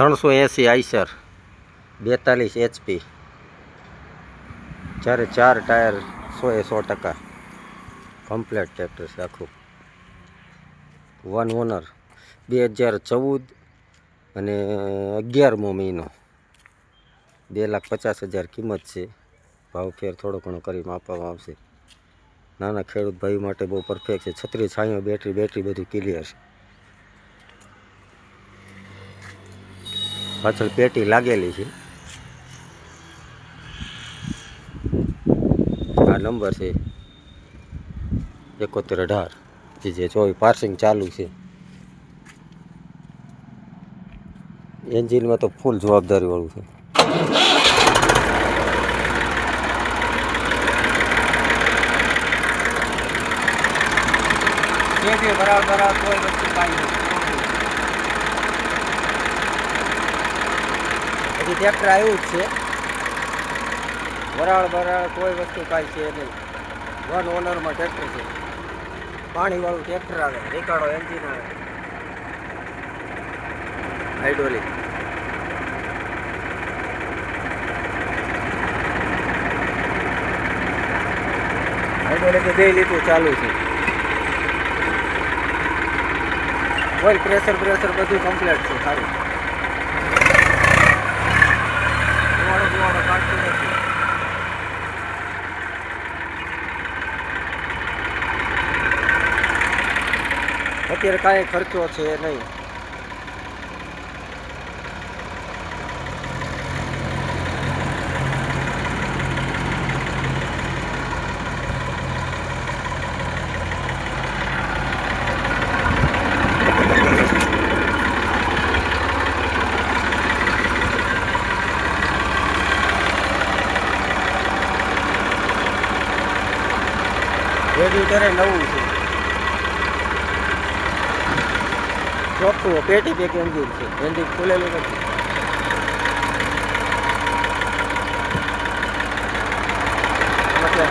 380 Eicher 42 HP, જ્યારે 4 tyre 100% complete tractor છે આખું. 1 ઓનર, 2014 અને 11મો મહિનો. 2,50,000 કિંમત છે. ભાવ ફેર થોડો ઘણો કરીને આપવામાં આવશે. નાના ખેડૂત ભાઈ માટે બહુ પરફેક્ટ છે. છત્રી છાંયો બેટરી બધું ક્લિયર છે. પાછળ પેટી લાગેલી છે. આ નંબર છે 7118, જે 24 પાર્સિંગ ચાલુ છે. એન્જિનમાં તો ફૂલ જવાબદારી વાળું છે. બરાબર કોઈ વસ્તુ કાંઈ હજી ટ્રેક્ટર આવ્યું જ છે. વરાળ કોઈ વસ્તુ કાંઈ છે નહીં. 1 ઓનરમાં ટ્રેક્ટર છે. પાણીવાળું ટ્રેક્ટર આવે, રિકાર્ડો એન્જિન આવે, હાઇડ્રોલિક. હાઇડ્રોલિક 2 લીટર ચાલુ છે. ઓઇલ પ્રેશર બધું કમ્પ્લીટ છે. સારું ધુવાડો કાઢતું નથી. અત્યારે કાંઈ ખર્ચો છે નહીં. રેગ્યુલેટર નવું છે. ચોખ્ખું પેટી પેક એન્જિન છે. એન્જિન ખુલેલું નથી. એટલે